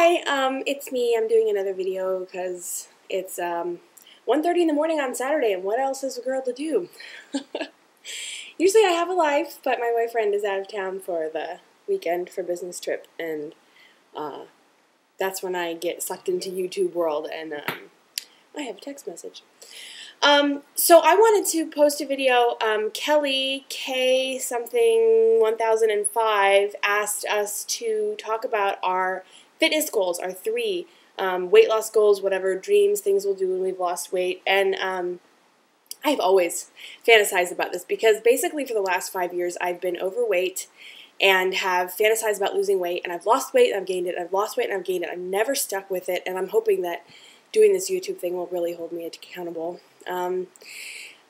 Hi, it's me. I'm doing another video because it's 1:30 in the morning on Saturday, and what else is a girl to do? Usually I have a life, but my boyfriend is out of town for the weekend for a business trip, and that's when I get sucked into YouTube world, and I have a text message. So I wanted to post a video. Kelly K something 1005 asked us to talk about our fitness goals, our three weight loss goals, whatever dreams, things we'll do when we've lost weight. And I've always fantasized about this because basically for the last 5 years I've been overweight and have fantasized about losing weight, and I've lost weight and I've gained it, and I've lost weight and I've gained it. I've never stuck with it, and I'm hoping that doing this YouTube thing will really hold me accountable.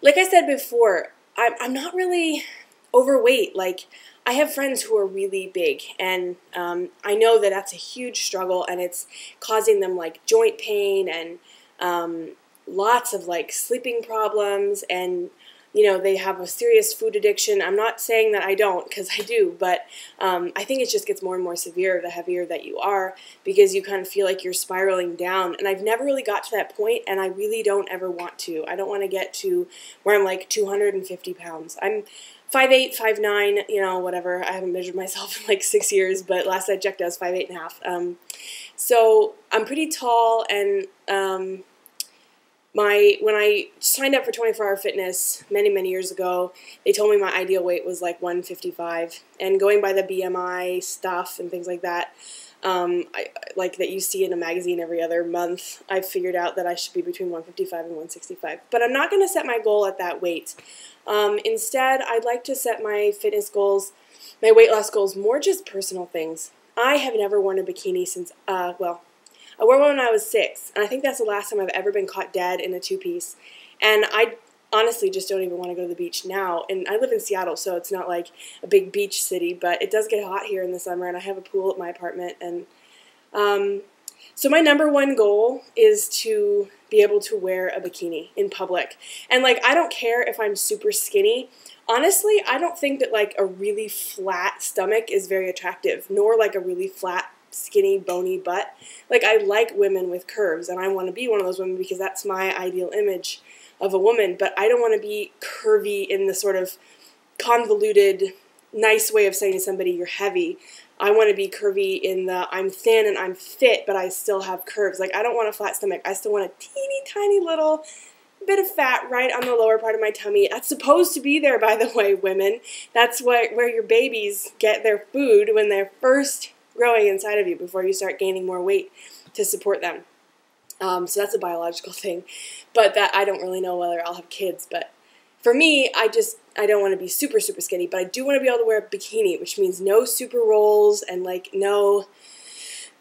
Like I said before, I'm not really overweight. Like, I have friends who are really big, and I know that that's a huge struggle, and it's causing them like joint pain and lots of like sleeping problems, and you know, they have a serious food addiction. I'm not saying that I don't, because I do, but I think it just gets more and more severe the heavier that you are, because you kind of feel like you're spiraling down. And I've never really got to that point, and I really don't ever want to. I don't want to get to where I'm like 250 pounds. I'm 5'8", 5'9", you know, whatever. I haven't measured myself in like 6 years, but last I checked I was 5'8.5". So I'm pretty tall, and when I signed up for 24-Hour Fitness many years ago, they told me my ideal weight was like 155. And going by the BMI stuff and things like that, like that you see in a magazine every other month, I've figured out that I should be between 155 and 165. But I'm not going to set my goal at that weight. Instead, I'd like to set my fitness goals, my weight loss goals, more just personal things. I have never worn a bikini since, well, I wore one when I was 6, and I think that's the last time I've ever been caught dead in a two-piece. And I honestly just don't even want to go to the beach now. And I live in Seattle, so it's not like a big beach city, but it does get hot here in the summer, and I have a pool at my apartment. And so my number one goal is to be able to wear a bikini in public. And like, I don't care if I'm super skinny. Honestly, I don't think that like a really flat stomach is very attractive, nor like a really flat, skinny, bony butt. Like, I like women with curves, and I want to be one of those women because that's my ideal image of a woman, but I don't want to be curvy in the sort of convoluted, nice way of saying to somebody, you're heavy. I want to be curvy in the, I'm thin and I'm fit, but I still have curves. Like, I don't want a flat stomach. I still want a teeny tiny little bit of fat right on the lower part of my tummy. That's supposed to be there, by the way, women. That's where your babies get their food when they're first growing inside of you, before you start gaining more weight to support them. So that's a biological thing, but that I don't really know whether I'll have kids. But for me, I don't want to be super skinny, but I do want to be able to wear a bikini, which means no super rolls and like no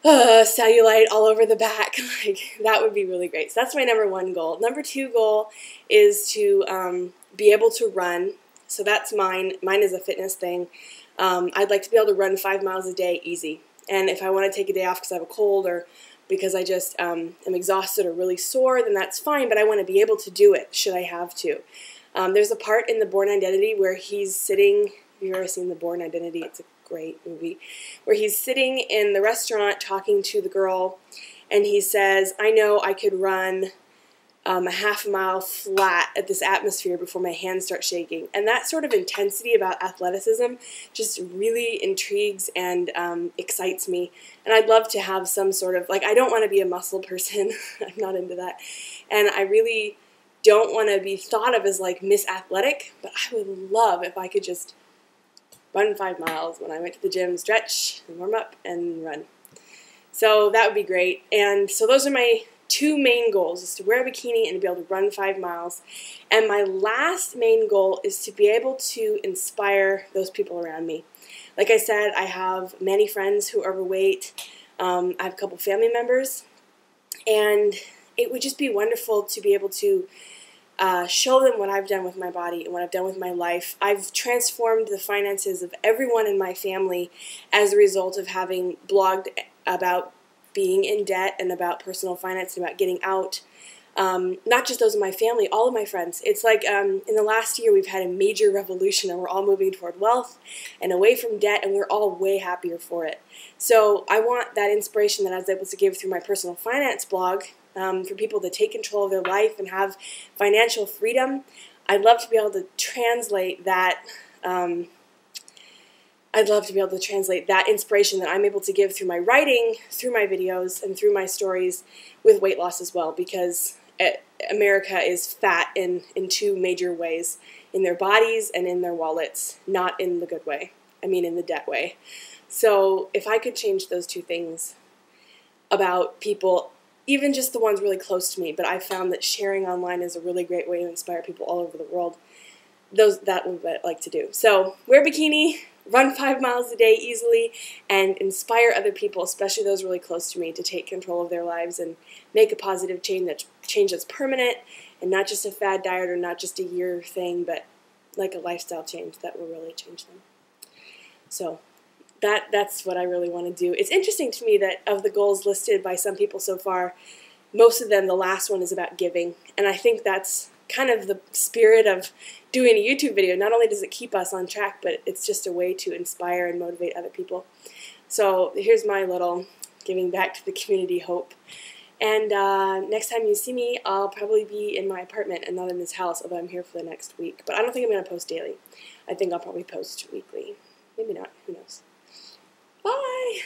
cellulite all over the back. Like, that would be really great. So that's my number one goal. Number two goal is to be able to run. So that's mine. Mine is a fitness thing. I'd like to be able to run 5 miles a day easy. And if I want to take a day off because I have a cold or because I just am exhausted or really sore, then that's fine, but I want to be able to do it should I have to. There's a part in The Bourne Identity where he's sitting, have you ever seen The Bourne Identity? It's a great movie, where he's sitting in the restaurant talking to the girl, and he says, I know I could run a half mile flat at this atmosphere before my hands start shaking. And that sort of intensity about athleticism just really intrigues and excites me. And I'd love to have some sort of, like, I don't want to be a muscle person. I'm not into that. And I really don't want to be thought of as like Miss Athletic, but I would love if I could just run 5 miles when I went to the gym, stretch and warm up and run. So that would be great. And so those are my two main goals, is to wear a bikini and to be able to run 5 miles. And my last main goal is to be able to inspire those people around me. Like I said, I have many friends who are overweight. I have a couple family members. And it would just be wonderful to be able to show them what I've done with my body and what I've done with my life. I've transformed the finances of everyone in my family as a result of having blogged about being in debt and about personal finance and about getting out. Not just those in my family, all of my friends. It's like in the last year we've had a major revolution and we're all moving toward wealth and away from debt, and we're all way happier for it. So I want that inspiration that I was able to give through my personal finance blog for people to take control of their life and have financial freedom. I'd love to be able to translate that. I'd love to be able to translate that inspiration that I'm able to give through my writing, through my videos, and through my stories with weight loss as well, because America is fat in two major ways, in their bodies and in their wallets, not in the good way. I mean in the debt way. So if I could change those two things about people, even just the ones really close to me, but I found that sharing online is a really great way to inspire people all over the world. That would what I'd like to do. So wear a bikini, run 5 miles a day easily, and inspire other people, especially those really close to me, to take control of their lives and make a positive change that's permanent and not just a fad diet or not just a year thing, but like a lifestyle change that will really change them. So that's what I really want to do. It's interesting to me that of the goals listed by some people so far, most of them, the last one is about giving, and I think that's kind of the spirit of doing a YouTube video. Not only does it keep us on track, but it's just a way to inspire and motivate other people. So here's my little giving back to the community hope. And next time you see me, I'll probably be in my apartment and not in this house, although I'm here for the next week. But I don't think I'm going to post daily. I think I'll probably post weekly. Maybe not. Who knows? Bye!